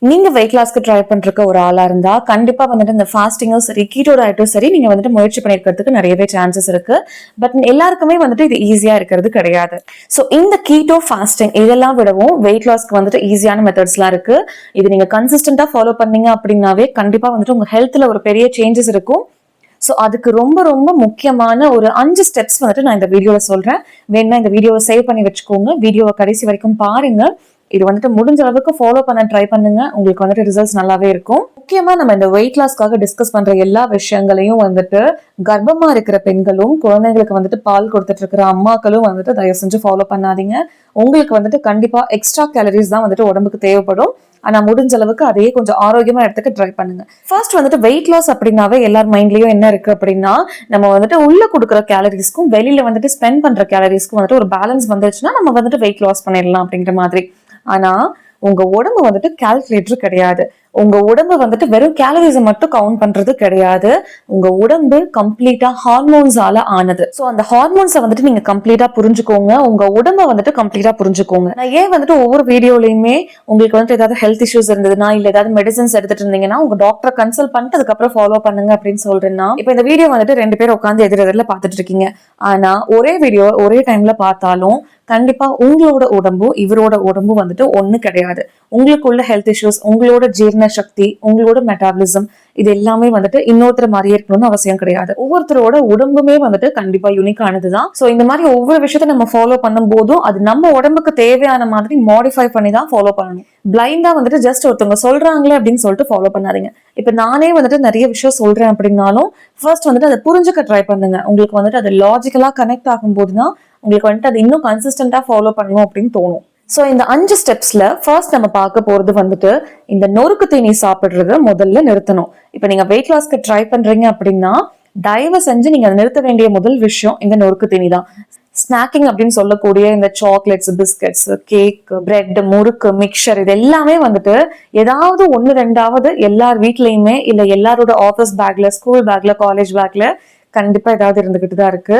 நீங்க wait லாஸ்க்கு try பண்றக்க ஒரு ஆளா இருந்தா கண்டிப்பா வந்துட்டு இந்த ஃபாஸ்டிங்கும் சரி கீட்டோ டயட்டும் சரி நீங்க வந்துட்டு முயற்சி பண்ணிருக்கிறதுக்கு நிறையவே சான்சஸ் இருக்கு. பட் எல்லாருக்குமே வந்துட்டு இது ஈஸியா இருக்கிறது கிடையாது. ஸோ இந்த கீட்டோ ஃபாஸ்டிங் இதெல்லாம் விடவும் வெயிட் லாஸ்க்கு வந்துட்டு ஈஸியான மெத்தட்ஸ்லாம் இருக்கு. இது நீங்க கன்சிஸ்டன்டா ஃபாலோ பண்ணீங்க அப்படின்னாவே கண்டிப்பா வந்துட்டு உங்க ஹெல்த்ல ஒரு பெரிய சேஞ்சஸ் இருக்கும். ஸோ அதுக்கு ரொம்ப ரொம்ப முக்கியமான ஒரு 5 ஸ்டெப்ஸ் வந்துட்டு நான் இந்த வீடியோல சொல்றேன். வேணும்னா இந்த வீடியோவை சேவ் பண்ணி வச்சுக்கோங்க, வீடியோவை கடைசி வரைக்கும் பாருங்க. இது வந்துட்டு முடிஞ்ச அளவுக்கு ஃபாலோ பண்ண ட்ரை பண்ணுங்க, உங்களுக்கு வந்துட்டு ரிசல்ட்ஸ் நல்லாவே இருக்கும். முக்கியமா நம்ம இந்த வெயிட் லாஸ்க்காக டிஸ்கஸ் பண்ற எல்லா விஷயங்களையும் வந்துட்டு கர்ப்பமா இருக்கிற பெண்களும் குழந்தைங்களுக்கு வந்துட்டு பால் கொடுத்துட்டு இருக்கிற அம்மாக்களும் வந்துட்டு தயவு செஞ்சு ஃபாலோ பண்ணாதீங்க. உங்களுக்கு வந்துட்டு கண்டிப்பா எக்ஸ்ட்ரா கேலரிஸ் தான் வந்துட்டு உடம்புக்கு தேவைப்படும். ஆனா முடிஞ்ச அளவுக்கு அதையே கொஞ்சம் ஆரோக்கியமா எடுத்துக்க ட்ரை பண்ணுங்க. ஃபர்ஸ்ட் வந்துட்டு வெயிட் லாஸ் அப்படின்னாவே எல்லார் மைண்ட்லயும் என்ன இருக்கு அப்படின்னா, நம்ம வந்துட்டு உள்ள கொடுக்குற கேலரிஸ்க்கும் வெளியில வந்துட்டு ஸ்பெண்ட் பண்ற கேலரிஸ்க்கும் வந்துட்டு ஒரு பேலன்ஸ் வந்துச்சுன்னா நம்ம வந்துட்டு வெயிட் லாஸ் பண்ணிடலாம் அப்படிங்கிற மாதிரி. ஆனா உங்க உடம்பு வந்துட்டு கால்குலேட்டர் கிடையாது. உங்க உடம்பு வந்துட்டு வெறும் கேலரிஸை மட்டும் கவுண்ட் பண்றது கிடையாது. உங்க உடம்பு கம்ப்ளீட்டா ஹார்மோன்ஸால ஆனது. சோ அந்த ஹார்மோன்ஸை வந்துட்டு நீங்க கம்ப்ளீட்டா புரிஞ்சுக்கோங்க, உங்க உடம்ப வந்துட்டு கம்ப்ளீட்டா புரிஞ்சுக்கோங்க. நான் ஏன் வந்துட்டு ஒவ்வொரு வீடியோலயுமே உங்களுக்கு வந்துட்டு ஏதாவது ஹெல்த் இஷ்யூஸ் இருந்ததுன்னா இல்ல ஏதாவது மெடிசன்ஸ் எடுத்துட்டு இருந்தீங்கன்னா உங்க டாக்டரை கன்சல்ட் பண்ணிட்டு அதுக்கப்புறம் ஃபாலோ பண்ணுங்க அப்படின்னு சொல்றேன்னா, இப்ப இந்த வீடியோ வந்துட்டு 2 பேர் உட்காந்து எதிரெதிரில பாத்துட்டு இருக்கீங்க. ஆனா ஒரே வீடியோ ஒரே டைம்ல பார்த்தாலும் கண்டிப்பா உங்களோட உடம்பும் இவரோட உடம்பும் வந்துட்டு ஒண்ணு கிடையாது. உங்களுக்குள்ள ஹெல்த் இஷ்யூஸ், உங்களோட ஜீரண சக்தி, உங்களோட மெட்டாபலிசம் இது எல்லாமே வந்துட்டு இன்னொருத்தர் மாதிரியே இருக்கணும்னு அவசியம் கிடையாது. ஒவ்வொருத்தரோட உடம்புமே வந்துட்டு கண்டிப்பா யூனிக்கானதுதான். சோ இந்த மாதிரி ஒவ்வொரு விஷயத்த நம்ம ஃபாலோ பண்ணும் போதும் அது நம்ம உடம்புக்கு தேவையான மாதிரி மாடிஃபை பண்ணி தான் ஃபாலோ பண்ணணும். பிளைண்டா வந்துட்டு ஜஸ்ட் ஒருத்தவங்க சொல்றாங்களே அப்படின்னு சொல்லிட்டு ஃபாலோ பண்ணாதீங்க. இப்ப நானே வந்துட்டு நிறைய விஷயம் சொல்றேன் அப்படின்னாலும் ஃபர்ஸ்ட் வந்துட்டு அதை புரிஞ்சுக்க ட்ரை பண்ணுங்க. உங்களுக்கு வந்துட்டு அது லாஜிக்கலா கனெக்ட் ஆகும் போதுதான் உங்களுக்கு வந்துட்டு அது இன்னும் கன்சிஸ்டன்டா ஃபாலோ பண்ணணும் அப்படின்னு தோணும். சோ இந்த 5 ஸ்டெப்ஸ்ல ஃபர்ஸ்ட் நம்ம பார்க்க போறது வந்துட்டு இந்த நொறுக்கு தீனி சாப்பிடுறத முதல்ல நிறுத்தணும். இப்ப நீங்க வெயிட் லாஸ்க்கு ட்ரை பண்றீங்க அப்படின்னா தயவு செஞ்சு நீங்க நிறுத்த வேண்டிய முதல் விஷயம் இந்த நொறுக்கு தீனி தான். ஸ்நாக்கிங் அப்படின்னு சொல்லக்கூடிய இந்த சாக்லேட்ஸ், பிஸ்கட்ஸ், கேக், பிரெட், முறுக்கு, மிக்சர் இது எல்லாமே வந்துட்டு ஏதாவது 1-2 எல்லார் வீட்லயுமே இல்ல எல்லாரோட ஆஃபீஸ் பேக்ல, ஸ்கூல் பேக்ல, காலேஜ் பேக்ல கண்டிப்பா ஏதாவது இருந்துகிட்டு தான் இருக்கு.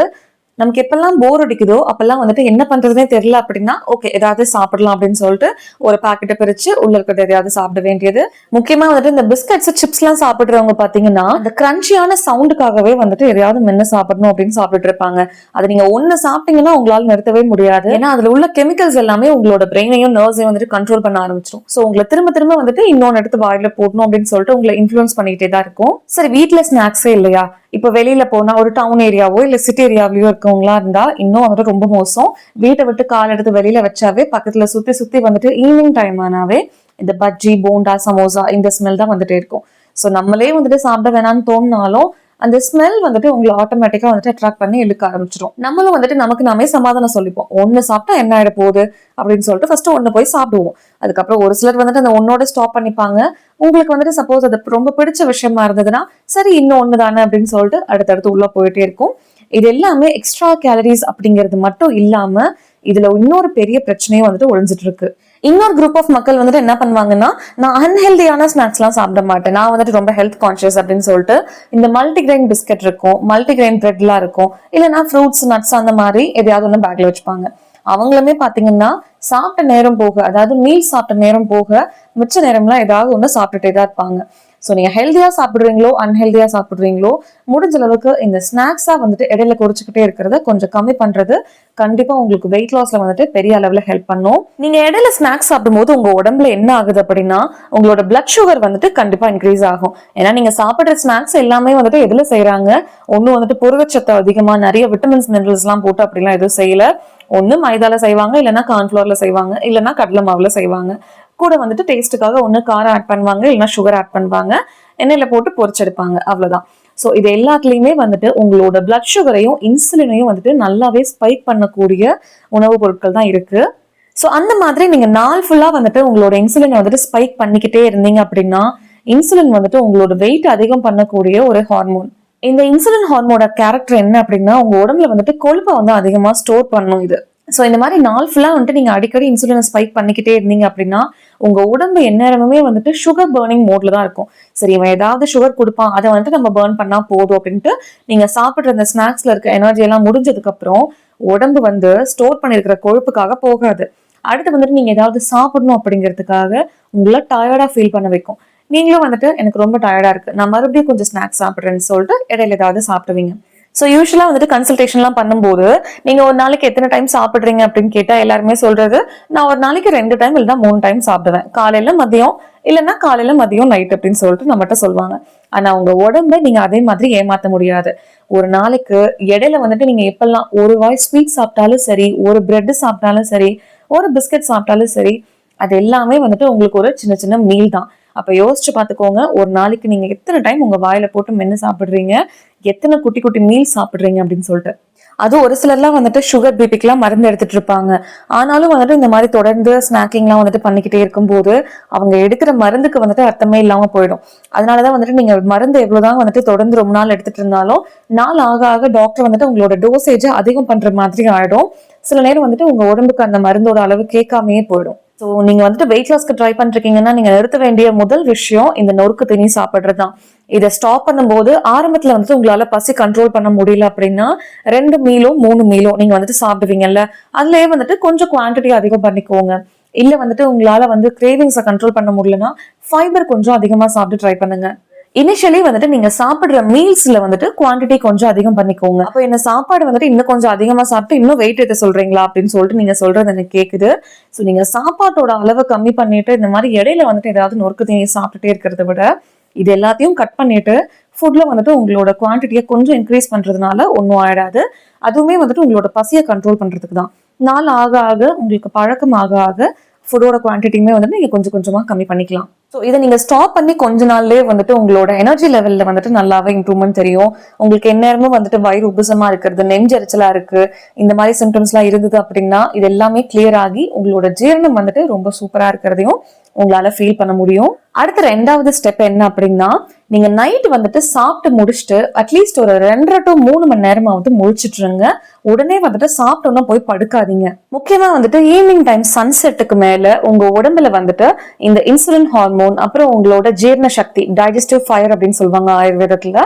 நமக்கு எப்பெல்லாம் போர் அடிக்குதோ அப்பெல்லாம் வந்துட்டு என்ன பண்றதுனே தெரியல அப்படின்னா ஓகே ஏதாவது சாப்பிடலாம் அப்படின்னு சொல்லிட்டு ஒரு பாக்கெட்டை பிரிச்சு உள்ள இருக்கிறது எதையாவது சாப்பிட வேண்டியது. முக்கியமா வந்துட்டு இந்த பிஸ்கட்ஸ், சிப்ஸ் எல்லாம் சாப்பிடுறவங்க பாத்தீங்கன்னா இந்த கிரன்ச்சியான சவுண்டுக்காகவே வந்துட்டு எதையாவது மென்னு சாப்பிடணும் அப்படின்னு சாப்பிட்டு இருப்பாங்க. அது நீங்க ஒண்ணு சாப்பிட்டீங்கன்னா உங்களால நிறுத்தவே முடியாது. ஏன்னா அதுல உள்ள கெமிக்கல்ஸ் எல்லாமே உங்களோட பிரெயினையும் நர்வ்ஸையும் வந்துட்டு கண்ட்ரோல் பண்ண ஆரம்பிச்சிடும். சோ உங்களை திரும்ப திரும்ப வந்துட்டு இன்னொன்னு எடுத்து வாயில போடணும் அப்படின்னு சொல்லிட்டு உங்களை இன்ஃபுளுன்ஸ் பண்ணிக்கிட்டே தான் இருக்கும். சரி வீட்டுல ஸ்நாக்ஸே இல்லையா, இப்ப வெளியில போனா ஒரு டவுன் ஏரியாவோ இல்ல சிட்டி ஏரியாவிலயோ இருக்கவங்களா இருந்தா இன்னும் வந்துட்டு ரொம்ப மோசம். வீட்டை விட்டு கால் எடுத்து வெளியில வச்சாவே பக்கத்துல சுத்தி சுத்தி வந்துட்டு ஈவினிங் டைம் ஆனாவே இந்த பஜ்ஜி, போண்டா, சமோசா இந்த ஸ்மெல் தான் வந்துட்டே இருக்கும். சோ நம்மளே வந்துட்டு சாப்பிட வேணாம்னு தோணினாலும் அந்த ஸ்மெல் வந்துட்டு உங்களை ஆட்டோமேட்டிக்கா வந்துட்டு அட்ராக்ட் பண்ணி இழுக்க ஆரம்பிச்சிடும். நம்மளும் வந்துட்டு நமக்கு நாமே சமாதானம் சொல்லிப்போம், ஒண்ணு சாப்பிட்டா என்ன ஆயிட போகுது அப்படின்னு சொல்லிட்டு ஃபர்ஸ்ட் ஒண்ணு போய் சாப்பிடுவோம். அதுக்கப்புறம் ஒரு சிலர் வந்துட்டு அந்த ஒன்னோட ஸ்டாப் பண்ணிப்பாங்க. உங்களுக்கு வந்துட்டு சப்போஸ் அது ரொம்ப பிடிச்ச விஷயமா இருந்ததுன்னா சரி இன்னும் ஒண்ணு தானே அப்படின்னு சொல்லிட்டு அடுத்தடுத்து உள்ள போயிட்டே இருக்கும். இது எல்லாமே எக்ஸ்ட்ரா கேலரிஸ் அப்படிங்கிறது மட்டும் இல்லாம இதுல இன்னொரு பெரிய பிரச்சனையும் வந்துட்டு ஒழிஞ்சிட்டு இருக்கு. இன்னொரு குரூப் ஆஃப் மக்கள் வந்துட்டு என்ன பண்ணுவாங்கன்னா, நான் அன்ஹெல்தியான ஸ்நாக்ஸ் எல்லாம் சாப்பிட மாட்டேன், நான் வந்துட்டு ரொம்ப ஹெல்த் கான்சியஸ் அப்படின்னு சொல்லிட்டு இந்த மல்டிகிரெயின் பிஸ்கட் இருக்கும், மல்டிகிரெயின் பிரெட் எல்லாம் இருக்கும், இல்லைன்னா ஃப்ரூட்ஸ், நட்ஸ் அந்த மாதிரி எதையாவது ஒண்ணு பேக்ல வச்சுப்பாங்க. அவங்களுமே பாத்தீங்கன்னா சாப்பிட்ட நேரம் போக, அதாவது மீல் சாப்பிட்ட நேரம் போக மிச்ச நேரம்லாம் ஏதாவது ஒண்ணு சாப்பிட்டுட்டே தான் இருப்பாங்க. ஸோ நீங்க ஹெல்தியா சாப்பிடுறீங்களோ அன்ஹெல்தியா சாப்பிடுறீங்களோ முடிஞ்ச அளவுக்கு இந்த ஸ்நாக்ஸா வந்துட்டு இடையில குறைச்சிக்கிட்டே இருக்கிறத கொஞ்சம் கம்மி பண்றது கண்டிப்பா உங்களுக்கு வெயிட் லாஸ்ல வந்துட்டு பெரிய அளவுல ஹெல்ப் பண்ணும். நீங்க இடையில ஸ்நாக்ஸ் சாப்பிடும்போது உங்க உடம்புல என்ன ஆகுது அப்படின்னா உங்களோட பிளட் சுகர் வந்துட்டு கண்டிப்பா இன்க்ரீஸ் ஆகும். ஏன்னா நீங்க சாப்பிடுற ஸ்நாக்ஸ் எல்லாமே வந்துட்டு எதுல செய்யறாங்க, ஒண்ணு வந்துட்டு புரதச்சத்து அதிகமா நிறைய விட்டமின்ஸ், மினரல்ஸ் எல்லாம் போட்டு அப்படிலாம் எதுவும் செய்யல. ஒண்ணு மைதால செய்வாங்க, இல்லைன்னா கார்ன்ஃபிளவர்ல செய்வாங்க, இல்லைன்னா கடலை மாவுல செய்வாங்க. கூட வந்துட்டு டேஸ்ட்டுக்காக ஒண்ணு காரம் ஆட் பண்ணுவாங்க, இல்லைன்னா சுகர் ஆட் பண்ணுவாங்க, எண்ணெயில போட்டு பொரிச்செடுப்பாங்க, அவ்வளவுதான். ஸோ இது எல்லாத்துலயுமே வந்துட்டு உங்களோட பிளட் சுகரையும் இன்சுலினையும் வந்துட்டு நல்லாவே ஸ்பைக் பண்ணக்கூடிய உணவுப் பொருட்கள் தான் இருக்கு. ஸோ அந்த மாதிரி நீங்க நாள் ஃபுல்லா வந்துட்டு உங்களோட இன்சுலினை வந்துட்டு ஸ்பைக் பண்ணிக்கிட்டே இருந்தீங்க அப்படின்னா இன்சுலின் வந்துட்டு உங்களோட வெயிட் அதிகம் பண்ணக்கூடிய ஒரு ஹார்மோன். இந்த இன்சுலின் ஹார்மோனோட கேரக்டர் என்ன அப்படின்னா உங்க உடம்புல வந்துட்டு கொழுப்பை வந்து அதிகமா ஸ்டோர் பண்ணும் இது. ஸோ இந்த மாதிரி நாள் ஃபுல்லா வந்துட்டு நீங்க அடிக்கடி இன்சுலினை ஸ்பைக் பண்ணிக்கிட்டே இருந்தீங்க அப்படின்னா உங்க உடம்பு எந்நேரமுமே வந்துட்டு சுகர் பர்னிங் மோட்ல தான் இருக்கும். சரி இவன் ஏதாவது சுகர் கொடுப்பான், அதை வந்துட்டு நம்ம பர்ன் பண்ணா போதும் அப்படின்ட்டு நீங்க சாப்பிடுற அந்த ஸ்நாக்ஸ்ல இருக்க எனர்ஜி எல்லாம் முடிஞ்சதுக்கு அப்புறம் உடம்பு வந்து ஸ்டோர் பண்ணிருக்கிற கொழுப்புக்காக போகாது, அடுத்து வந்துட்டு நீங்க ஏதாவது சாப்பிடணும் அப்படிங்கிறதுக்காக உங்களை டயர்டா ஃபீல் பண்ண வைக்கும். நீங்களும் வந்துட்டு எனக்கு ரொம்ப டயர்டா இருக்கு, நான் மறுபடியும் கொஞ்சம் ஸ்நாக்ஸ் சாப்பிடுறேன்னு சொல்லிட்டு இடையில ஏதாவது சாப்பிடுவீங்க. ஸோ யூஸ்வலா வந்துட்டு கன்சல்டேஷன்லாம் பண்ணும்போது நீங்க ஒரு நாளைக்கு எத்தனை டைம் சாப்பிடுறீங்க அப்படின்னு கேட்டா எல்லாருமே சொல்றது, நான் ஒரு நாளைக்கு 2 டைம் இல்லைன்னா 3 டைம் சாப்பிடுவேன், காலையில மதியம் இல்லைன்னா காலையில மதியம் நைட் அப்படின்னு சொல்லிட்டு நம்மகிட்ட சொல்லுவாங்க. ஆனா உங்க உடம்ப நீங்க அதே மாதிரி ஏமாத்த முடியாது. ஒரு நாளைக்கு இடையில வந்துட்டு நீங்க எப்பெல்லாம் ஒரு வாய் ஸ்வீட் சாப்பிட்டாலும் சரி, ஒரு பிரெட் சாப்பிட்டாலும் சரி, ஒரு பிஸ்கட் சாப்பிட்டாலும் சரி, அது எல்லாமே வந்துட்டு உங்களுக்கு ஒரு சின்ன சின்ன மீல் தான். அப்ப யோசிச்சு பாத்துக்கோங்க, ஒரு நாளைக்கு நீங்க எத்தனை டைம் உங்க வாயில போட்டு மென்னு சாப்பிடுறீங்க, எத்தனை குட்டி குட்டி மீல் சாப்பிடுறீங்க அப்படின்னு சொல்லிட்டு. அது ஒரு சிலர்லாம் வந்துட்டு சுகர் பிபிக்கெல்லாம் மருந்து எடுத்துட்டு இருப்பாங்க. ஆனாலும் வந்துட்டு இந்த மாதிரி தொடர்ந்து ஸ்நாக்கிங்லாம் வந்துட்டு பண்ணிக்கிட்டே இருக்கும்போது அவங்க எடுக்கிற மருந்துக்கு வந்துட்டு அர்த்தமே இல்லாம போயிடும். அதனாலதான் வந்துட்டு நீங்க மருந்து எவ்வளவுதான் வந்துட்டு தொடர்ந்து ரொம்ப நாள் எடுத்துட்டு இருந்தாலும் நாள் ஆக ஆக டாக்டர் வந்துட்டு உங்களோட டோசேஜ் அதிகம் பண்ற மாதிரி ஆயிடும். சில நேரம் வந்துட்டு உங்க உடம்புக்கு அந்த மருந்தோட அளவு கேட்காமையே போயிடும். ஸோ நீங்க வந்துட்டு வெயிட் லாஸ்க்கு ட்ரை பண்றீங்கன்னா நீங்க நிறுத்த வேண்டிய முதல் விஷயம் இந்த நொறுக்கு தீனி சாப்பிடுறதுதான். இதை ஸ்டாப் பண்ணும்போது ஆரம்பத்துல வந்துட்டு உங்களால பசி கண்ட்ரோல் பண்ண முடியல அப்படின்னா 2 மீலோ 3 மீலோ நீங்க வந்துட்டு சாப்பிடுவீங்கல்ல, அதுலயே வந்துட்டு கொஞ்சம் குவான்டிட்டி அதிகம் பண்ணிக்கோங்க. இல்ல வந்துட்டு உங்களால வந்து கிரேவிங்ஸை கண்ட்ரோல் பண்ண முடியலன்னா ஃபைபர் கொஞ்சம் அதிகமா சாப்பிட்டு ட்ரை பண்ணுங்க. இனிஷியலி வந்துட்டு நீங்க சாப்பிடுற மீல்ஸ்ல வந்துட்டு குவான்டிட்டி கொஞ்சம் அதிகம் பண்ணிக்கோங்க. அப்போ என்ன சாப்பாடு வந்துட்டு இன்னும் கொஞ்சம் அதிகமா சாப்பிட்டு இன்னும் வெயிட் ஏற்ற சொல்றீங்களா அப்படின்னு சொல்லிட்டு நீங்க சொல்றது எனக்கு கேக்குது. ஸோ நீங்க சாப்பாட்டோட அளவை கம்மி பண்ணிட்டு இந்த மாதிரி இடையில வந்துட்டு ஏதாவது நொறுக்கு தீனி சாப்பிட்டுட்டே இருக்கிறத விட இது எல்லாத்தையும் கட் பண்ணிட்டு ஃபுட்ல வந்துட்டு உங்களோட குவான்டிட்டியை கொஞ்சம் இன்க்ரீஸ் பண்றதுனால ஒன்றும் ஆயிடாது. அதுவுமே வந்துட்டு உங்களோட பசியை கண்ட்ரோல் பண்றதுக்கு தான். நாள் ஆக ஆக உங்களுக்கு பழக்கம் ஆக ஆக ஃபுட்டோட குவான்டிட்டியுமே வந்துட்டு நீங்க கொஞ்சம் கொஞ்சமா கம்மி பண்ணிக்கலாம். ஸோ இதை நீங்க ஸ்டாப் பண்ணி கொஞ்ச நாள்லயே வந்துட்டு உங்களோட எனர்ஜி லெவல்ல வந்துட்டு நல்லாவே இம்ப்ரூவ்மெண்ட் தெரியும். உங்களுக்கு எந்நேரமும் வந்துட்டு வயிறு உபசமா இருக்கிறது, நெஞ்சரிச்சலா இருக்கு, இந்த மாதிரி சிம்டம்ஸ் எல்லாம் இருந்தது அப்படின்னா இது எல்லாமே கிளியர் ஆகி உங்களோட ஜீரணம் வந்துட்டு ரொம்ப சூப்பரா இருக்கிறதையும் உங்களால ஃபீல் பண்ண முடியும். அடுத்த 2வது ஸ்டெப் என்ன அப்படின்னா, நீங்க நைட் வந்துட்டு சாப்பிட்டு முடிச்சுட்டு அட்லீஸ்ட் ஒரு 2.5 to 3 மணி நேரமாவது முழிச்சிட்டுருங்க. உடனே வந்துட்டு சாப்பிட்டோம்னா போய் படுக்காதீங்க. முக்கியமா வந்துட்டு ஈவினிங் டைம் சன்செட்டுக்கு மேல உங்க உடம்புல வந்துட்டு இந்த இன்சுலின் ஹார்மோன், அப்புறம் உங்களோட ஜீரண சக்தி, டைஜஸ்டிவ் ஃபயர் அப்படின்னு சொல்லுவாங்க ஆயுர்வேதத்துல.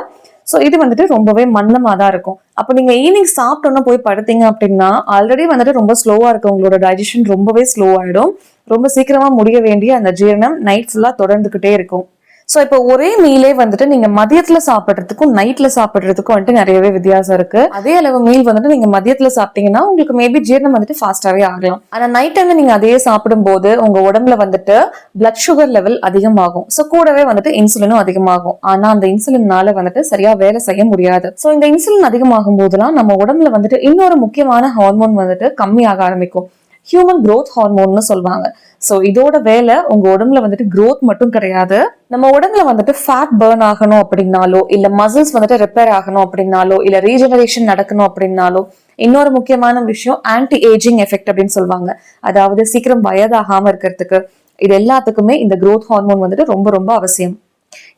ஸோ இது வந்துட்டு ரொம்பவே மந்தமா தான் இருக்கும். அப்போ நீங்க ஈவினிங் சாப்பிட்டோன்னா போய் படுத்தீங்க அப்படின்னா ஆல்ரெடி வந்துட்டு ரொம்ப ஸ்லோவா இருக்கு, உங்களோட டைஜஷன் ரொம்பவே ஸ்லோ ஆயிடும். ரொம்ப சீக்கிரமா முடிய வேண்டிய அந்த ஜீரணம் நைட் ஃபுல்லா தொடர்ந்துகிட்டே இருக்கும். ஸோ இப்போ ஒரே மீலே வந்துட்டு நீங்க மதியத்துல சாப்பிட்றதுக்கும் நைட்ல சாப்பிட்றதுக்கும் வந்துட்டு நிறையவே வித்தியாசம் இருக்கு. அதே அளவு மீல் வந்துட்டு நீங்க மதியத்துல சாப்பிட்டீங்கன்னா உங்களுக்கு மேபி ஜீரணம் வந்துட்டு ஃபாஸ்டாவே ஆகலாம். ஆனா நைட் டைம்ல நீங்க அதையே சாப்பிடும் போது உங்க உடம்புல வந்துட்டு பிளட் சுகர் லெவல் அதிகமாகும். ஸோ கூடவே வந்துட்டு இன்சுலினும் அதிகமாகும். ஆனா அந்த இன்சுலினால வந்துட்டு சரியா வேலை செய்ய முடியாது. ஸோ இந்த இன்சுலின் அதிகமாகும் போதெல்லாம் நம்ம உடம்புல வந்துட்டு இன்னொரு முக்கியமான ஹார்மோன் வந்துட்டு கம்மியாக ஆரம்பிக்கும். ஹியூமன் growth ஹார்மோன்னு சொல்லுவாங்க. ஸோ இதோட வேலை உங்க உடம்புல வந்துட்டு growth மட்டும் கிடையாது, நம்ம உடம்புல வந்துட்டு ஃபேட் பர்ன் ஆகணும் அப்படின்னாலோ, இல்ல மசில்ஸ் வந்துட்டு ரிப்பேர் ஆகணும் அப்படின்னாலோ, இல்ல ரீஜெனரேஷன் நடக்கணும் அப்படின்னாலோ, இன்னொரு முக்கியமான விஷயம் ஆன்டி ஏஜிங் எஃபெக்ட் அப்படின்னு சொல்லுவாங்க. அதாவது சீக்கிரம் வயதாகாம இருக்கிறதுக்கு இது எல்லாத்துக்குமே இந்த growth ஹார்மோன் வந்துட்டு ரொம்ப ரொம்ப அவசியம்.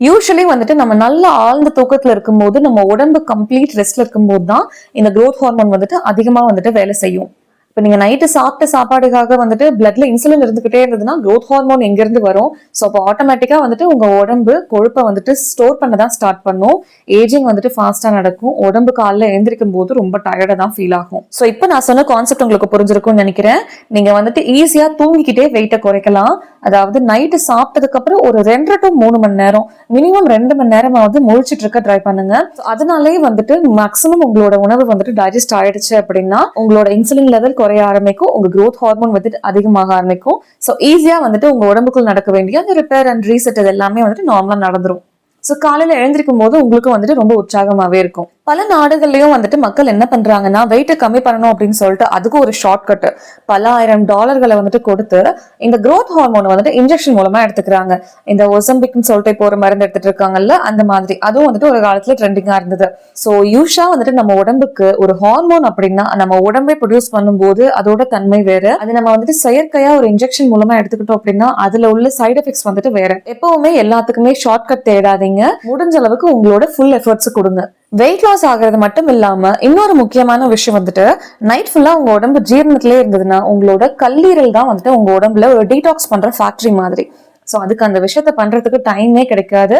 யூஸ்வலி வந்துட்டு நம்ம நல்ல ஆழ்ந்த தூக்கத்துல இருக்கும்போது, நம்ம உடம்பு கம்ப்ளீட் ரெஸ்ட்ல இருக்கும்போது தான் இந்த growth ஹார்மோன் வந்துட்டு அதிகமா வந்துட்டு வேலை செய்யும். இப்போ நீங்க நைட்டு சாப்பிட்ட சாப்பாடுக்காக வந்துட்டு பிளட்ல இன்சுலின் இருந்துகிட்டே இருந்ததுன்னா growth ஹார்மோன் எங்க இருந்து வரும்? ஸோ அப்போ ஆட்டோமேட்டிக்கா வந்துட்டு உங்க உடம்பு கொழுப்பை வந்துட்டு ஸ்டோர் பண்ண தான் ஸ்டார்ட் பண்ணும். ஏஜிங் வந்துட்டு ஃபாஸ்டா நடக்கும். உடம்பு காலைல எழுந்திருக்கும் போது ரொம்ப டயர்டா தான் ஃபீல் ஆகும். ஸோ இப்போ நான் சொன்ன கான்செப்ட் உங்களுக்கு புரிஞ்சிருக்கும்னு நினைக்கிறேன். நீங்க வந்துட்டு ஈஸியா தூங்கிக்கிட்டே வெயிட்டை குறைக்கலாம். அதாவது நைட்டு சாப்பிட்டதுக்கு அப்புறம் ஒரு 2 to 3 மணி நேரம், மினிமம் 2 மணி நேரமாவது முழிச்சிட்டு இருக்க ட்ரை பண்ணுங்க. அதனாலே வந்துட்டு மேக்ஸிமம் உங்களோட உணவு வந்துட்டு டைஜஸ்ட் ஆயிடுச்சு அப்படின்னா உங்களோட இன்சுலின் லெவல் குறைய ஆரம்பிக்கும், உங்க growth ஹார்மோன் வந்துட்டு அதிகமாக ஆரம்பிக்கும். ஸோ ஈஸியா வந்துட்டு உங்க உடம்புக்குள் நடக்க வேண்டிய அந்த ரிப்பேர் அண்ட் ரீசெட் இது எல்லாமே வந்துட்டு நார்மலா நடந்துரும். ஸோ காலையில எழுந்திருக்கும் போது உங்களுக்கு வந்துட்டு ரொம்ப உற்சாகமாவே இருக்கும். பல நாடுகள்லயும் வந்துட்டு மக்கள் என்ன பண்றாங்கன்னா வெயிட்டை கம்மி பண்ணணும் அப்படின்னு சொல்லிட்டு அதுக்கு ஒரு ஷார்ட்கட் பல $1000 வந்துட்டு கொடுத்து இந்த growth ஹார்மோன் வந்துட்டு இன்ஜெக்ஷன் மூலமா எடுத்துக்கிறாங்க. இந்த ஒசம்பிக்னு சொல்லிட்டு இப்போ ஒரு மருந்து எடுத்துட்டு இருக்காங்கல்ல, அந்த மாதிரி அதுவும் வந்துட்டு ஒரு காலத்துல ட்ரெண்டிங்கா இருந்தது. ஸோ யூஷா வந்துட்டு நம்ம உடம்புக்கு ஒரு ஹார்மோன் அப்படின்னா நம்ம உடம்பை ப்ரொடியூஸ் பண்ணும்போது அதோட தன்மை வேற. அது நம்ம வந்துட்டு செயற்கையா ஒரு இன்ஜெக்ஷன் மூலமா எடுத்துக்கிட்டோம் அப்படின்னா அதுல உள்ள சைட் எஃபெக்ட்ஸ் வந்துட்டு வேற. எப்பவுமே எல்லாத்துக்குமே ஷார்ட்கட் தேடாதீங்க. முடிஞ்ச அளவுக்கு உங்களோட ஃபுல் எஃபர்ட்ஸ் கொடுங்க. வெயிட் லாஸ் ஆகிறது மட்டும் இல்லாம இன்னொரு முக்கியமான விஷயம் வந்துட்டு நைட் ஃபுல்லா உங்க உடம்பு ஜீரணத்திலே இருந்ததுன்னா உங்களோட கல்லீரல் தான் வந்துட்டு உங்க உடம்புல ஒரு டீடாக்ஸ் பண்ற ஃபேக்டரி மாதிரி. ஸோ அதுக்கு அந்த விஷயத்த பண்றதுக்கு டைமே கிடைக்காது.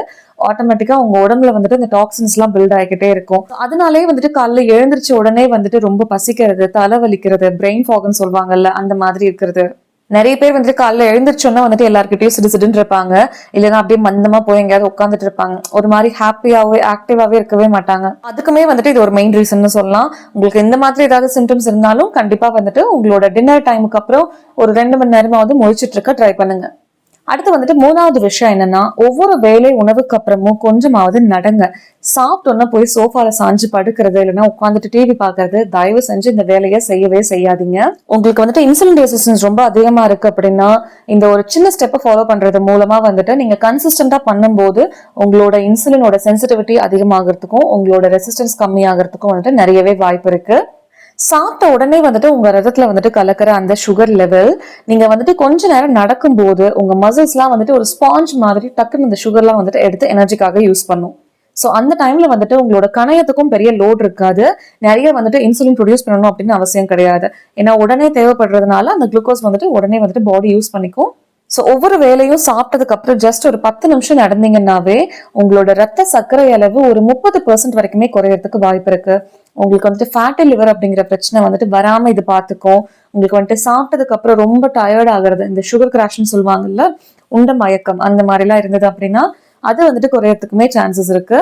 ஆட்டோமேட்டிக்கா உங்க உடம்புல வந்துட்டு இந்த டாக்ஸின்ஸ் எல்லாம் பில்ட் ஆகிக்கிட்டே இருக்கும். அதனாலே வந்துட்டு காலைல எழுந்திரிச்ச உடனே வந்துட்டு ரொம்ப பசிக்கிறது, தலைவலிக்கிறது, பிரெயின் ஃபாக்னு சொல்லுவாங்கல்ல, அந்த மாதிரி இருக்கிறது. நிறைய பேர் வந்துட்டு காலைல எழுந்திரிச்சோன்னா வந்துட்டு எல்லாருக்கிட்டையும் சிடுசிடுன்னு இருப்பாங்க, இல்லைன்னா அப்படியே மந்தமா போய் எங்கேயாவது உட்காந்துட்டு இருப்பாங்க, ஒரு மாதிரி ஹாப்பியாவே ஆக்டிவாவே இருக்கவே மாட்டாங்க. அதுக்குமே வந்துட்டு இது ஒரு மெயின் ரீசன் சொல்லலாம். உங்களுக்கு இந்த மாதிரி ஏதாவது சிம்டம்ஸ் இருந்தாலும் கண்டிப்பா வந்துட்டு உங்களோட டின்னர் டைமுக்கு அப்புறம் ஒரு 2 மணி நேரமாவது முழிச்சிட்டு இருக்க ட்ரை பண்ணுங்க. அடுத்து வந்துட்டு மூணாவது விஷயம் என்னன்னா, ஒவ்வொரு வேலை உணவுக்கு அப்புறமும் கொஞ்சமாவது நடங்க. சாப்பிட்டோன்னா போய் சோஃபால சாஞ்சு படுக்கிறது, இல்லைன்னா உட்காந்துட்டு டிவி பாக்குறது, தயவு செஞ்சு இந்த வேலையை செய்யவே செய்யாதீங்க. உங்களுக்கு வந்துட்டு இன்சுலின் ரெசிஸ்டன்ஸ் ரொம்ப அதிகமா இருக்கு அப்படின்னா, இந்த ஒரு சின்ன ஸ்டெப்பை ஃபாலோ பண்றது மூலமா வந்துட்டு நீங்க கன்சிஸ்டன்டா பண்ணும்போது உங்களோட இன்சுலினோட சென்சிட்டிவிட்டி அதிகமாகிறதுக்கும் உங்களோட ரெசிஸ்டன்ஸ் கம்மியாகிறதுக்கும் வந்துட்டு நிறையவே வாய்ப்பு இருக்கு. சாப்பிட்ட உடனே வந்துட்டு உங்க ரத்தத்துல வந்துட்டு கலக்கிற அந்த சுகர் லெவல், நீங்க வந்துட்டு கொஞ்ச நேரம் நடக்கும் போது உங்க மசில்ஸ் எல்லாம் வந்துட்டு ஒரு ஸ்பாஞ்ச் மாதிரி டக்குன்னு இந்த சுகர்லாம் வந்துட்டு எடுத்து எனர்ஜிக்காக யூஸ் பண்ணும். ஸோ அந்த டைம்ல வந்துட்டு உங்களோட கணையத்துக்கும் பெரிய லோட் இருக்காது. நிறைய வந்துட்டு இன்சுலின் ப்ரொடியூஸ் பண்ணணும் அப்படின்னு அவசியம் கிடையாது. ஏன்னா உடனே தேவைப்படுறதுனால அந்த குளுக்கோஸ் வந்துட்டு உடனே வந்துட்டு பாடி யூஸ் பண்ணிக்கும். ஸோ ஒவ்வொரு வேலையும் சாப்பிட்டதுக்கு அப்புறம் ஜஸ்ட் ஒரு 10 நிமிஷம் நடந்தீங்கன்னாவே உங்களோட ரத்த சர்க்கரை அளவு ஒரு 30% வரைக்குமே குறையறதுக்கு வாய்ப்பு இருக்கு. உங்களுக்கு வந்துட்டு ஃபேட்டி லிவர் அப்படிங்கிற பிரச்சனை வந்துட்டு வராம இது பார்த்துக்கும். உங்களுக்கு வந்துட்டு சாப்பிட்டதுக்கு அப்புறம் ரொம்ப டயர்ட் ஆகுறது, இந்த சுகர் கிராஷ்னு சொல்லுவாங்கல்ல, உண்ட மயக்கம், அந்த மாதிரிலாம் இருந்தது அப்படின்னா அது வந்துட்டு குறையறதுக்குமே சான்சஸ் இருக்கு.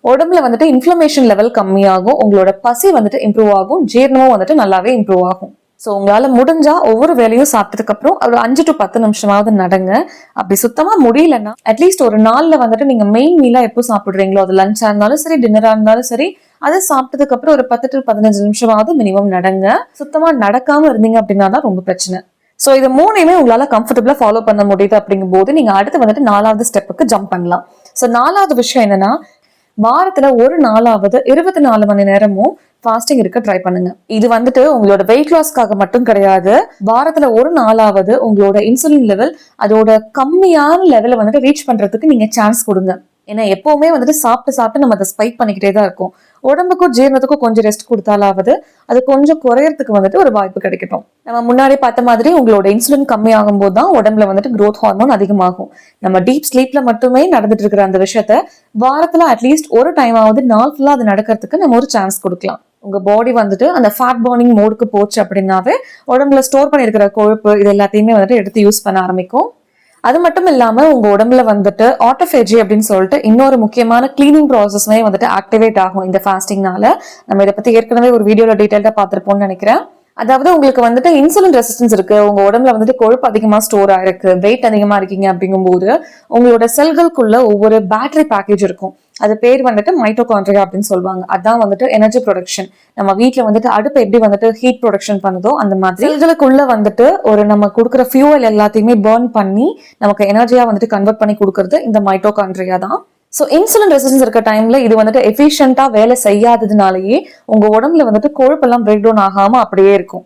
உடம்புல வந்துட்டு இன்ஃப்ளமேஷன் லெவல் கம்மியாகும், உங்களோட பசி வந்துட்டு இம்ப்ரூவ் ஆகும், ஜீரணமும் வந்துட்டு நல்லாவே இம்ப்ரூவ் ஆகும். ஸோ உங்களால முடிஞ்சா ஒவ்வொரு வேலையும் சாப்பிட்டதுக்கு அப்புறம் ஒரு 5 to 10 நிமிஷமாவது நடங்க. அப்படி சுத்தமா முடியலன்னா அட்லீஸ்ட் ஒரு நாள்ல வந்துட்டு நீங்க மெயின் மீலா எப்போ சாப்பிடுறீங்களோ, அது லஞ்சா இருந்தாலும் சரி, டின்னரா இருந்தாலும் சரி, அதை சாப்பிட்டதுக்கு அப்புறம் ஒரு 10 to 15 நிமிஷமாவது மினிமம் நடங்க. சுத்தமா நடக்காம இருந்தீங்க அப்படின்னா தான் ரொம்ப பிரச்சனை. ஸோ இது மூணையுமே உங்களால கம்ஃபர்டபுளா ஃபாலோ பண்ண முடியுது அப்படிங்கும் போது நீங்க அடுத்து வந்துட்டு 4வது ஸ்டெப்புக்கு ஜம்ப் பண்ணலாம். ஸோ 4வது விஷயம் என்னன்னா, வாரத்துல ஒரு நாளாவது 24 மணி நேரமும் ஃபாஸ்டிங் இருக்க ட்ரை பண்ணுங்க. இது வந்துட்டு உங்களோட வெயிட் லாஸ்க்காக மட்டும் கிடையாது. வாரத்துல ஒரு நாளாவது உங்களோட இன்சுலின் லெவல் அதோட கம்மியான லெவலை வந்துட்டு ரீச் பண்றதுக்கு நீங்க சான்ஸ் கொடுங்க. ஏன்னா எப்பவுமே வந்துட்டு சாப்பிட்டு நம்ம அதை ஸ்பைக் பண்ணிக்கிட்டே தான் இருக்கும். உடம்புக்கும் ஜீரணத்துக்கும் கொஞ்சம் ரெஸ்ட் கொடுத்தாலாவது அது கொஞ்சம் குறையறதுக்கு வந்துட்டு ஒரு வாய்ப்பு கிடைக்கட்டும். நம்ம முன்னாடி பார்த்த மாதிரி உங்களோட இன்சுலின் கம்மி ஆகும் போது தான் உடம்புல வந்துட்டு growth ஹார்மோன் அதிகமாகும். நம்ம டீப் ஸ்லீப்ல மட்டுமே நடந்துட்டு இருக்கிற அந்த விஷயத்த வாரத்துல அட்லீஸ்ட் ஒரு டைம் ஆகுது நாள் ஃபுல்லா அது நடக்கிறதுக்கு நம்ம ஒரு சான்ஸ் கொடுக்கலாம். உங்க பாடி வந்துட்டு அந்த ஃபேட் பர்னிங் மோடுக்கு போச்சு அப்படின்னாவே உடம்புல ஸ்டோர் பண்ணிருக்கிற கொழுப்பு இது எல்லாத்தையுமே வந்துட்டு எடுத்து யூஸ் பண்ண ஆரம்பிக்கும். அது மட்டும் இல்லாம உங்க உடம்புல வந்துட்டு ஆட்டோபேஜி அப்படின்னு சொல்லிட்டு இன்னொரு முக்கியமான கிளீனிங் ப்ராசஸ்மே வந்துட்டு ஆக்டிவேட் ஆகும் இந்த ஃபாஸ்டிங்னால. நம்ம இதை பத்தி ஏற்கனவே ஒரு வீடியோல டீடைல்டா பார்த்திருப்போம்னு நினைக்கிறேன். அதாவது உங்களுக்கு வந்துட்டு இன்சுலின் ரெசிஸ்டன்ஸ் இருக்கு, உங்க உடம்புல வந்துட்டு கொழுப்பு அதிகமா ஸ்டோர் ஆயிருக்கு, வெயிட் அதிகமா இருக்கீங்க அப்படிங்கும்போது உங்களோட செல்களுக்குள்ள ஒவ்வொரு பேட்டரி பேக்கேஜ் இருக்கும். அது பேர் வந்துட்டு மைட்டோகாண்ட்ரியா அப்படின்னு சொல்லுவாங்க. அதான் வந்துட்டு எனர்ஜி ப்ரொடக்ஷன். நம்ம வீட்டுல வந்துட்டு அடுப்பு எப்படி வந்துட்டு ஹீட் ப்ரொடக்ஷன் பண்ணுதோ அந்த மாதிரி செல்களுக்குள்ள வந்துட்டு ஒரு நம்ம கொடுக்குற ஃபியூவல் எல்லாத்தையுமே பர்ன் பண்ணி நமக்கு எனர்ஜியா வந்துட்டு கன்வெர்ட் பண்ணி கொடுக்கறது இந்த மைட்டோகாண்ட்ரியா தான். ஸோ இன்சுலின் ரெசிஸ்டன்ஸ் இருக்க டைம்ல இது வந்துட்டு எஃபிஷியன்டா வேலை செய்யாததுனாலயே உங்க உடம்புல வந்துட்டு கொழுப்பெல்லாம் பிரேக் டவுன் ஆகாம அப்படியே இருக்கும்.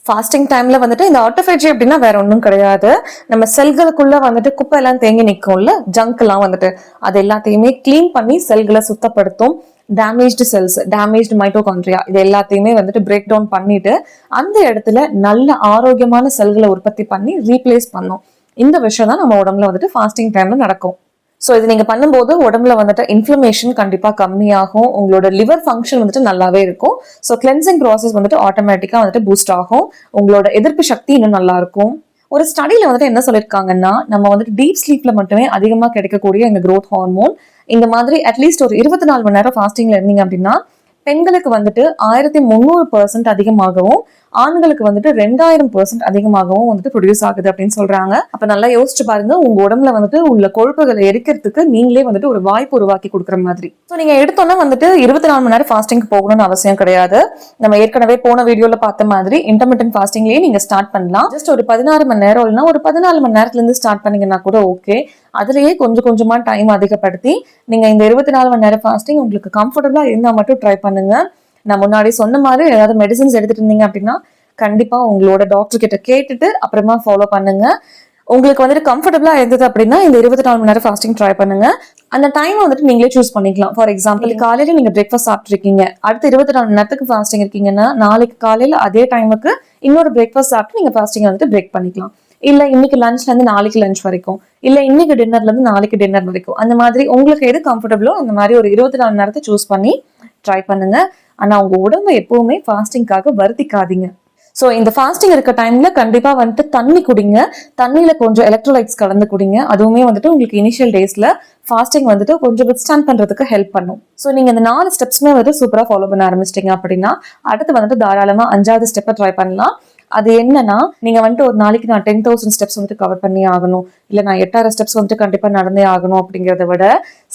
ஃபாஸ்டிங் டைம்ல வந்துட்டு இந்த ஆட்டோபேஜி அப்படின்னா வேற ஒன்றும் கிடையாது. நம்ம செல்களுக்குள்ள வந்துட்டு குப்பை எல்லாம் தேங்கி நிற்கும்ல, ஜங்க் எல்லாம் வந்துட்டு அது எல்லாத்தையுமே கிளீன் பண்ணி செல்களை சுத்தப்படுத்தும். டேமேஜ்டு செல்ஸ், டேமேஜ்டு மைட்டோகாண்ட்ரியா இது எல்லாத்தையுமே வந்துட்டு பிரேக் டவுன் பண்ணிட்டு அந்த இடத்துல நல்ல ஆரோக்கியமான செல்களை உற்பத்தி பண்ணி ரீப்ளேஸ் பண்ணும். இந்த விஷயம் தான் நம்ம உடம்புல வந்துட்டு ஃபாஸ்டிங் டைம்ல நடக்கும். ஸோ இது நீங்க பண்ணும்போது உடம்புல வந்துட்டு இன்ஃப்ளமேஷன் கண்டிப்பா கம்மியாகும், உங்களோட லிவர் ஃபங்க்ஷன் வந்துட்டு நல்லாவே இருக்கும். ஸோ கிளென்சிங் ப்ராசஸ் வந்துட்டு ஆட்டோமேட்டிக்கா வந்துட்டு பூஸ்ட் ஆகும், உங்களோட எதிர்ப்பு சக்தி இன்னும் நல்லா இருக்கும். ஒரு ஸ்டடியில வந்துட்டு என்ன சொல்லியிருக்காங்கன்னா, நம்ம வந்துட்டு டீப் ஸ்லீப்ல மட்டுமே அதிகமா கிடைக்கக்கூடிய இந்த growth ஹார்மோன் இந்த மாதிரி அட்லீஸ்ட் ஒரு 24 மணி நேரம் ஃபாஸ்டிங்ல இருந்தீங்க அப்படின்னா பெண்களுக்கு வந்துட்டு 1300% அதிகமாகவும் ஆண்களுக்கு வந்துட்டு 2000% அதிகமாகவும் வந்துட்டு ப்ரொடியூஸ் ஆகுது அப்படின்னு சொல்றாங்க. அப்ப நல்லா யோசிச்சு பாருங்க, உங்க உடம்புல வந்துட்டு உள்ள கொழுப்புகளை எரிக்கிறதுக்கு நீங்களே வந்துட்டு ஒரு வாய்ப்பு உருவாக்கி கொடுக்குற மாதிரி. ஸோ நீங்க எடுத்தோன்னா வந்துட்டு 24 மணி நேரம் ஃபாஸ்டிங் போகணும்னு அவசியம் கிடையாது. நம்ம ஏற்கனவே போன வீடியோல பார்த்த மாதிரி இன்டர்மிட்டன்ட் ஃபாஸ்டிங்லயே நீங்க ஸ்டார்ட் பண்ணலாம். ஜஸ்ட் ஒரு 16 மணி நேரம் இல்லைன்னா ஒரு 14 மணி நேரத்துல இருந்து ஸ்டார்ட் பண்ணீங்கன்னா கூட ஓகே. அதுலயே கொஞ்சம் கொஞ்சமா டைம் அதிகப்படுத்தி நீங்க இந்த 24 மணி நேரம் ஃபாஸ்டிங் உங்களுக்கு கம்ஃபர்டபுளா இருந்தா மட்டும் ட்ரை பண்ணுங்க. நான் முன்னாடி சொன்ன மாதிரி ஏதாவது மெடிசன்ஸ் எடுத்துட்டு இருந்தீங்க அப்படின்னா கண்டிப்பா உங்களோட டாக்டர் கிட்ட கேட்டுட்டு அப்புறமா ஃபாலோ பண்ணுங்க. உங்களுக்கு வந்துட்டு கம்ஃபர்டபுளா இருந்தது அப்படின்னா இந்த 24 மணி நேரம் ஃபாஸ்டிங் ட்ரை பண்ணுங்க. அந்த டைம் வந்துட்டு நீங்களே சூஸ் பண்ணிக்கலாம். ஃபார் எக்ஸாம்பிள் காலையில நீங்க பிரேக்ஃபாஸ்ட் சாப்பிட்டுருக்கீங்க, அடுத்து 24 மணி நேரத்துக்கு ஃபாஸ்டிங் இருக்கீங்கன்னா நாளைக்கு காலையில அதே டைமுக்கு இன்னொரு பிரேக்ஃபாஸ்ட் சாப்பிட்டு நீங்க ஃபாஸ்டிங் வந்துட்டு பிரேக் பண்ணிக்கலாம். இல்ல இன்னைக்கு லஞ்ச்ல இருந்து நாளைக்கு லஞ்ச் வரைக்கும், இல்ல இன்னைக்கு டின்னர்ல இருந்து நாளைக்கு டின்னர் வரைக்கும், அந்த மாதிரி உங்களுக்கு எது கம்ஃபர்டபுளோ அந்த மாதிரி ஒரு 24 மணி நேரத்தை சூஸ் பண்ணி ட்ரை பண்ணுங்க. ஆனா உங்க உடம்பை எப்பவுமே ஃபாஸ்டிங்காக வருத்திக்காதீங்க. ஸோ இந்த ஃபாஸ்டிங் இருக்க டைம்ல கண்டிப்பா வந்துட்டு தண்ணி குடிங்க. தண்ணியில கொஞ்சம் எலக்ட்ரோலைட்ஸ் கலந்து குடிங்க. அதுவுமே வந்துட்டு உங்களுக்கு இனிஷியல் டேஸ்ல ஃபாஸ்டிங் வந்துட்டு கொஞ்சம் வித்ஸ்டாண்ட் பண்றதுக்கு ஹெல்ப் பண்ணும். ஸோ நீங்க இந்த 4 ஸ்டெப்ஸ்மே வந்துட்டு சூப்பரா ஃபாலோ பண்ண ஆரம்பிச்சிட்டீங்க அப்படின்னா அடுத்து வந்துட்டு தாராளமா 5வது ஸ்டெப்பை ட்ரை பண்ணலாம். அது என்னன்னா, நீங்க வந்துட்டு ஒரு நாளைக்கு நான் 10,000 ஸ்டெப்ஸ் வந்துட்டு கவர் பண்ணி ஆகணும், இல்ல நான் 8,000 ஸ்டெப்ஸ் வந்துட்டு கண்டிப்பா நடந்தே ஆகணும் அப்படிங்கிறத விட,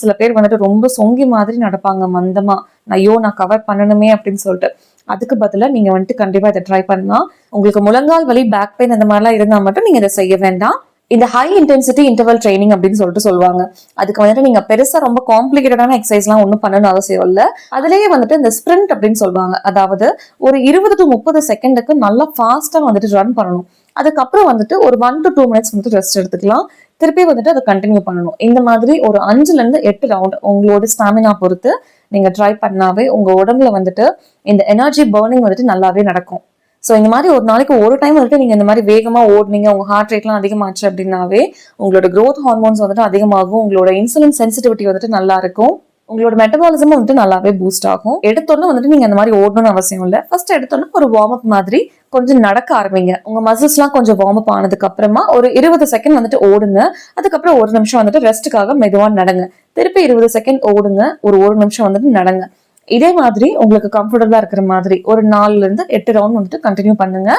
சில பேர் வந்துட்டு ரொம்ப சொங்கி மாதிரி நடப்பாங்க மந்தமா. ஐயோ நான் கவர் பண்ணணுமே அப்படின்னு சொல்லிட்டு. அதுக்கு பதிலா நீங்க வந்துட்டு கண்டிப்பா இதை ட்ரை பண்ணலாம். உங்களுக்கு முழங்கால் வலி, பேக் பெயின் அந்த மாதிரிலாம் இருந்தா மட்டும் நீங்க இதை செய்ய வேண்டாம். இந்த ஹை இன்டென்சிட்டி இன்டர்வல் ட்ரைனிங் அப்படின்னு சொல்லுவாங்க. அதுக்கு வந்துட்டு நீங்க பெருசா ரொம்ப காம்ப்ளிகேட்டடான எக்ஸசைஸ் எல்லாம் ஒன்றும் பண்ணணும்னு அவசியம் இல்லை. அதுலயே வந்துட்டு இந்த ஸ்பிரிண்ட் அப்படின்னு சொல்லுவாங்க. அதாவது ஒரு 20 to 30 செகண்டுக்கு நல்லா ஃபாஸ்டா வந்துட்டு ரன் பண்ணணும். அதுக்கப்புறம் வந்துட்டு ஒரு 1 to 2 மினிட்ஸ் வந்துட்டு ரெஸ்ட் எடுத்துக்கலாம். திருப்பி வந்துட்டு அதை கண்டினியூ பண்ணணும். இந்த மாதிரி ஒரு 5ல இருந்து 8 ரவுண்ட் உங்களோட ஸ்டாமினா பொறுத்து நீங்க ட்ரை பண்ணாவே உங்க உடம்புல வந்துட்டு இந்த எனர்ஜி பர்னிங் வந்துட்டு நல்லாவே நடக்கும். ஸோ இந்த மாதிரி ஒரு நாளைக்கு ஒரு டைம் வந்துட்டு நீங்க இந்த மாதிரி வேகமா ஓடுனீங்க, உங்க ஹார்ட் ரேட்லாம் அதிகமாச்சு அப்படின்னாவே உங்களோட growth ஹார்மோன்ஸ் வந்துட்டு அதிகமாகும். உங்களோட இன்சுலின் சென்சிட்டிவிட்டி வந்துட்டு நல்லா இருக்கும். உங்களோட மெட்டபாலிசம் வந்துட்டு நல்லாவே பூஸ்ட் ஆகும். எடுத்தோன்னு வந்துட்டு நீங்க அந்த மாதிரி ஓடணும்னு அவசியம் இல்லை. ஃபர்ஸ்ட் எடுத்தோன்னு ஒரு வார்ம் அப் மாதிரி கொஞ்சம் நடக்க ஆரம்பிங்க. உங்க மசில்ஸ் எல்லாம் கொஞ்சம் வார்ம் அப் ஆனதுக்கு அப்புறமா ஒரு 20 செகண்ட் வந்துட்டு ஓடுங்க. அதுக்கப்புறம் 1 நிமிஷம் வந்துட்டு ரெஸ்ட்டுக்காக மெதுவா நடங்க. திருப்பி 20 செகண்ட் ஓடுங்க. ஒரு நிமிஷம் வந்துட்டு நடங்க. இதே மாதிரி உங்களுக்கு கம்ஃபர்டபுளா இருக்கிற மாதிரி ஒரு 4ல இருந்து 8 ரவுண்ட் வந்துட்டு கண்டினியூ பண்ணுங்க.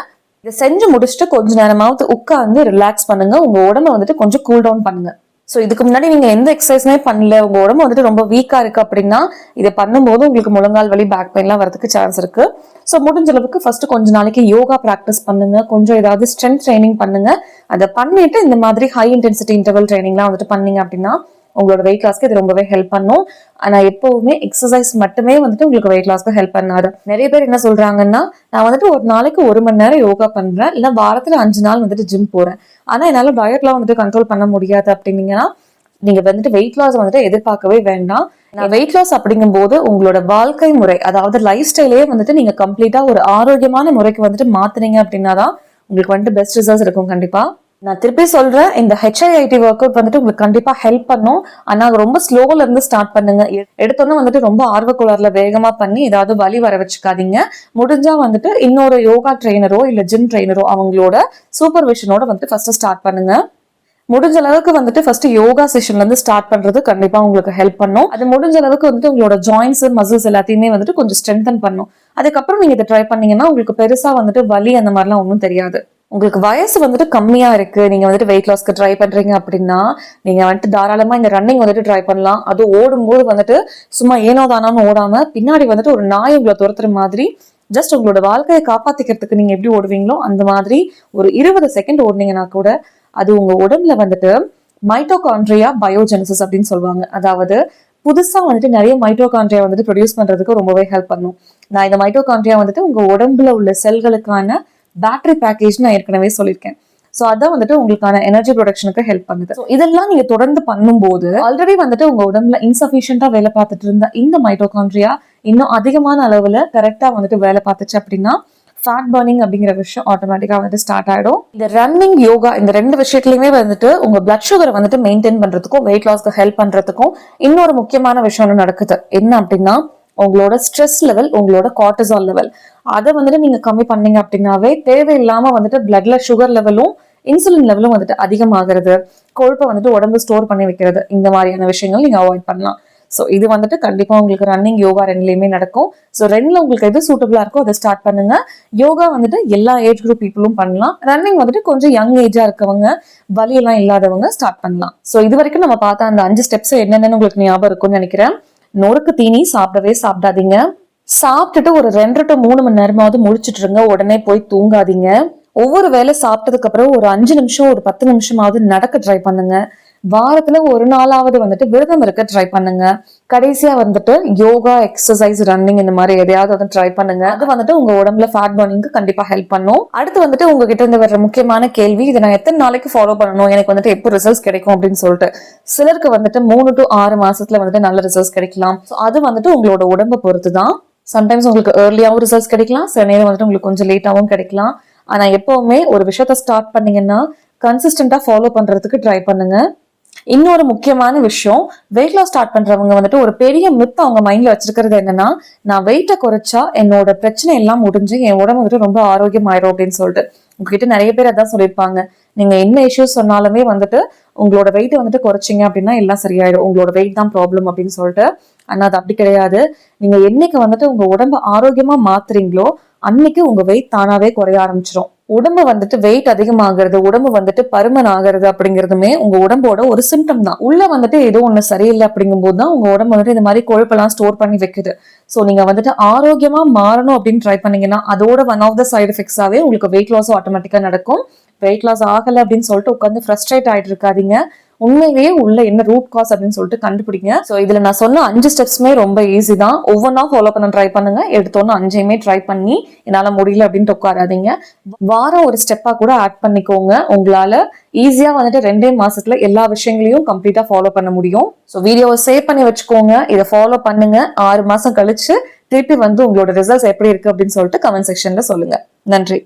இதை செஞ்சு முடிச்சுட்டு கொஞ்ச நேரமாவது உட்கார்ந்து ரிலாக்ஸ் பண்ணுங்க. உங்க உடம்ப வந்துட்டு கொஞ்சம் கூல் டவுன் பண்ணுங்க. ஸோ இதுக்கு முன்னாடி நீங்க எந்த எக்ஸசைஸுமே பண்ணல, உங்க உடம்பு வந்துட்டு ரொம்ப வீக்கா இருக்கு அப்படின்னா இதை பண்ணும்போது உங்களுக்கு முழங்கால் வலி, பேக் பெயின்லாம் வரதுக்கு சான்ஸ் இருக்கு. ஸோ முடிஞ்ச அளவுக்கு ஃபர்ஸ்ட் கொஞ்ச நாளைக்கு யோகா ப்ராக்டிஸ் பண்ணுங்க. கொஞ்சம் ஏதாவது ஸ்ட்ரென்த் ட்ரைனிங் பண்ணுங்க. அதை பண்ணிட்டு இந்த மாதிரி ஹை இன்டென்சிட்டி இன்டர்வல் ட்ரைனிங்லாம் வந்துட்டு பண்ணீங்க அப்படின்னா உங்களோட வெயிட் லாஸ்க்கு இது ரொம்பவே ஹெல்ப் பண்ணும். ஆனா எப்பவுமே எக்ஸசைஸ் மட்டுமே வந்துட்டு உங்களுக்கு வெயிட் லாஸ்க்கு ஹெல்ப் பண்ணாது. நிறைய பேர் என்ன சொல்றாங்கன்னா, நான் வந்துட்டு ஒரு நாளைக்கு 1 மணி நேரம் யோகா பண்றேன், இல்ல வாரத்துல 5 நாள் வந்துட்டு ஜிம் போறேன், ஆனா என்னால டயட்லாம் வந்துட்டு கண்ட்ரோல் பண்ண முடியாது அப்படின்னீங்கன்னா நீங்க வந்துட்டு வெயிட் லாஸ் வந்துட்டு எதிர்பார்க்கவே வேண்டாம். வெயிட் லாஸ் அப்படிங்கும் போது உங்களோட வாழ்க்கை முறை, அதாவது லைஃப் ஸ்டைலே வந்துட்டு நீங்க கம்ப்ளீட்டா ஒரு ஆரோக்கியமான முறைக்கு வந்துட்டு மாத்துனீங்க அப்படின்னாதான் உங்களுக்கு வந்துட்டு பெஸ்ட் ரிசல்ட்ஸ் இருக்கும். கண்டிப்பா நான் திருப்பி சொல்றேன், இந்த HIIT ஒர்க் அவுட் வந்துட்டு உங்களுக்கு கண்டிப்பா ஹெல்ப் பண்ணும். ஆனா ரொம்ப ஸ்லோல இருந்து ஸ்டார்ட் பண்ணுங்க. எடுத்தோன்னு வந்துட்டு ரொம்ப ஆர்வக்குளர்ல வேகமா பண்ணி ஏதாவது வலி வர வச்சுக்காதீங்க. முடிஞ்சா வந்துட்டு இன்னொரு யோகா ட்ரெயினரோ இல்ல ஜிம் ட்ரெயினரோ அவங்களோட சூப்பர்விஷனோட வந்துட்டு ஃபர்ஸ்ட் ஸ்டார்ட் பண்ணுங்க. முடிஞ்ச அளவுக்கு வந்துட்டு ஃபர்ஸ்ட் யோகா செஷன்ல இருந்து ஸ்டார்ட் பண்றது கண்டிப்பா உங்களுக்கு ஹெல்ப் பண்ணும். அது முடிஞ்ச அளவுக்கு வந்துட்டு உங்களோட ஜாயின்ஸ், மசில்ஸ் எல்லாத்தையுமே வந்துட்டு கொஞ்சம் ஸ்ட்ரென்தன் பண்ணும். அதுக்கப்புறம் நீங்க இதை ட்ரை பண்ணீங்கன்னா உங்களுக்கு பெருசா வந்துட்டு வலி அந்த மாதிரிலாம் ஒன்றும் தெரியாது. உங்களுக்கு வயசு வந்துட்டு கம்மியா இருக்கு, நீங்க வந்துட்டு வெயிட் லாஸ்க்கு ட்ரை பண்றீங்க அப்படின்னா நீங்க வந்துட்டு தாராளமா இந்த ரன்னிங் வந்துட்டு ட்ரை பண்ணலாம். அது ஓடும்போது வந்துட்டு சும்மா ஏனோ தானோன்னு ஓடாம பின்னாடி வந்துட்டு ஒரு நாய் உங்களை துரத்துற மாதிரி ஜஸ்ட் உங்களோட வாழ்க்கையை காப்பாத்திக்கிறதுக்கு நீங்க எப்படி ஓடுவீங்களோ அந்த மாதிரி ஒரு 20 செகண்ட் ஓடுனீங்கன்னா கூட அது உங்க உடம்புல வந்துட்டு மைட்டோகாண்ட்ரியா பயோஜெனசிஸ் அப்படின்னு சொல்லுவாங்க. அதாவது புதுசா வந்துட்டு நிறைய மைட்டோகாண்ட்ரியா வந்துட்டு ப்ரொடியூஸ் பண்றதுக்கு ரொம்பவே ஹெல்ப் பண்ணும். நான் இந்த மைட்டோகாண்ட்ரியா வந்துட்டு உங்க உடம்புல உள்ள செல்களுக்கான பேட்டரி பேக்கேஜ் நான் ஏற்கனவே சொல்லியிருக்கேன். ஸோ அதான் வந்துட்டு உங்களுக்கான எனர்ஜி ப்ரொடக்ஷனுக்கு ஹெல்ப் பண்ணுது. ஸோ இதெல்லாம் நீங்க தொடர்ந்து பண்ணும்போது ஆல்ரெடி வந்துட்டு உங்க உடம்புல இன்சஃபிஷியன்டா வேலை பார்த்துட்டு இருந்த இந்த மைட்டோகாண்ட்ரியா இன்னும் அதிகமான அளவுல கரெக்டா வந்துட்டு வேலை பார்த்துச்சு அப்படின்னா ஃபேட் பர்னிங் அப்படிங்கிற விஷயம் ஆட்டோமேட்டிக்கா வந்துட்டு ஸ்டார்ட் ஆயிடும். இந்த ரன்னிங், யோகா இந்த 2 விஷயத்துலயுமே வந்துட்டு உங்க பிளட் சுகரை வந்துட்டு மெயின்டைன் பண்றதுக்கும் வெயிட் லாஸ்க்கு ஹெல்ப் பண்றதுக்கும் இன்னொரு முக்கியமான விஷயம் ஒன்று நடக்குது. என்ன அப்படின்னா உங்களோட ஸ்ட்ரெஸ் லெவல், உங்களோட கார்டிசால் லெவல், அதை வந்துட்டு நீங்க கம்மி பண்ணீங்க அப்படின்னாவே தேவையில்லாம வந்துட்டு பிளட்ல சுகர் லெவலும் இன்சுலின் லெவலும் வந்துட்டு அதிகமாகிறது, கொழுப்பை வந்துட்டு உடம்பு ஸ்டோர் பண்ணி வைக்கிறது, இந்த மாதிரியான விஷயங்கள் நீங்க அவாய்ட் பண்ணலாம். ஸோ இது வந்துட்டு கண்டிப்பா உங்களுக்கு ரன்னிங், யோகா 2லயுமே நடக்கும். ஸோ 2ல உங்களுக்கு எது சூட்டபிளா இருக்கோ அதை ஸ்டார்ட் பண்ணுங்க. யோகா வந்துட்டு எல்லா ஏஜ் குரூப் பீப்புளும் பண்ணலாம். ரன்னிங் வந்துட்டு கொஞ்சம் யங் ஏஜா இருக்கவங்க, வலியெல்லாம் இல்லாதவங்க ஸ்டார்ட் பண்ணலாம். ஸோ இது வரைக்கும் நம்ம பார்த்த அந்த 5 ஸ்டெப்ஸ் என்னென்னு உங்களுக்கு ஞாபகம் இருக்கும்னு நினைக்கிறேன். நொறுக்கு தீனி சாப்பிடவே சாப்பிடாதீங்க. சாப்பிட்டுட்டு ஒரு 2 to 3 மணி நேரமாவது முடிச்சிட்டு இருங்க. உடனே போய் தூங்காதீங்க. ஒவ்வொரு வேளை சாப்பிட்டதுக்கு அப்புறம் ஒரு 5 நிமிஷம், ஒரு 10 நிமிஷமாவது நடக்க ட்ரை பண்ணுங்க. வாரத்துல ஒரு நாளாவது வந்துட்டு விரதம் இருக்க ட்ரை பண்ணுங்க. கடைசியா வந்துட்டு யோகா, எக்ஸசைஸ், ரன்னிங் இந்த மாதிரி எதையாவது வந்து ட்ரை பண்ணுங்க. அது வந்துட்டு உங்க உடம்புல ஃபேட் பர்னிங்க்கு கண்டிப்பா ஹெல்ப் பண்ணும். அடுத்து வந்துட்டு உங்ககிட்ட இருந்து வர்ற முக்கியமான கேள்வி, இதை நான் எத்தனை நாளைக்கு ஃபாலோ பண்ணணும், எனக்கு வந்துட்டு எப்போ ரிசல்ட்ஸ் கிடைக்கும் அப்படின்னு சொல்லிட்டு. சிலருக்கு வந்துட்டு 3 to 6 மாசத்துல வந்துட்டு நல்ல ரிசல்ட்ஸ் கிடைக்கலாம். அது வந்துட்டு உங்களோட உடம்பை பொறுத்து தான். சம்டைம்ஸ் உங்களுக்கு ஏர்லியாவும் ரிசல்ட்ஸ் கிடைக்கலாம், சில நேரம் வந்துட்டு உங்களுக்கு கொஞ்சம் லேட்டாவும் கிடைக்கலாம். ஆனா எப்பவுமே ஒரு விஷயத்த ஸ்டார்ட் பண்ணீங்கன்னா கன்சிஸ்டன்டா ஃபாலோ பண்றதுக்கு ட்ரை பண்ணுங்க. இன்னொரு முக்கியமான விஷயம், வெயிட் லாஸ் ஸ்டார்ட் பண்றவங்க வந்துட்டு ஒரு பெரிய மித் அவங்க மைண்ட்ல வச்சிருக்கிறது என்னன்னா, நான் வெயிட்டை குறைச்சா என்னோட பிரச்சனை எல்லாம் முடிஞ்சு என் உடம்பு வந்துட்டு ரொம்ப ஆரோக்கியம் ஆயிரும் அப்படின்னு சொல்லிட்டு. உங்ககிட்ட நிறைய பேர் அதான் சொல்லியிருப்பாங்க, நீங்க என்ன இஷ்யூஸ் சொன்னாலுமே வந்துட்டு உங்களோட வெயிட் வந்துட்டு குறைச்சிங்க அப்படின்னா எல்லாம் சரியாயிடும், உங்களோட வெயிட் தான் ப்ராப்ளம் அப்படின்னு சொல்லிட்டு. ஆனா அது அப்படி கிடையாது. நீங்க என்னைக்கு வந்துட்டு உங்க உடம்பு ஆரோக்கியமா மாத்துறீங்களோ அன்னைக்கு உங்க வெயிட் தானாவே குறைய ஆரம்பிச்சிடும். உடம்பு வந்துட்டு வெயிட் அதிகமாகிறது, உடம்பு வந்துட்டு பருமன் ஆகிறது அப்படிங்கிறதுமே உங்க உடம்போட ஒரு சிம்டம் தான். உள்ள வந்துட்டு ஏதோ ஒண்ணு சரியில்லை அப்படிங்கும் போதுதான் உங்க உடம்பு வந்துட்டு இந்த மாதிரி கொழுப்பெல்லாம் ஸ்டோர் பண்ணி வைக்குது. சோ நீங்க வந்துட்டு ஆரோக்கியமா மாறணும் அப்படின்னு ட்ரை பண்ணீங்கன்னா அதோட ஒன் ஆஃப் த சைடு எஃபெக்ட்ஸாவே உங்களுக்கு வெயிட் லாஸும் ஆட்டோமேட்டிக்கா நடக்கும். வெயிட் லாஸ் ஆகல அப்படின்னு சொல்லிட்டு உட்காந்து ஃப்ரஸ்ட்ரேட் ஆயிட்டு இருக்காதீங்க. உண்மையிலேயே உள்ள என்ன ரூட் காஸ் அப்படின்னு சொல்லிட்டு கண்டுபிடிங்க. சோ இதுல நான் சொன்ன 5 ஸ்டெப்ஸ்மே ரொம்ப ஈஸி தான். ஒவ்வொன்றா ஃபாலோ பண்ண ட்ரை பண்ணுங்க. எடுத்தோன்னு 5யுமே ட்ரை பண்ணி என்னால முடியல அப்படின்ட்டு உட்காராதீங்க. வாரம் ஒரு ஸ்டெப்பா கூட ஆட் பண்ணிக்கோங்க. உங்களால ஈஸியா வந்துட்டு 2 மாசத்துல எல்லா விஷயங்களையும் கம்ப்ளீட்டா ஃபாலோ பண்ண முடியும். சோ வீடியோவை சேவ் பண்ணி வச்சுக்கோங்க. இதை ஃபாலோ பண்ணுங்க. 6 மாசம் கழிச்சு திருப்பி வந்து உங்களோட ரிசல்ட்ஸ் எப்படி இருக்கு அப்படின்னு சொல்லிட்டு கமெண்ட் செக்ஷன்ல சொல்லுங்க. நன்றி.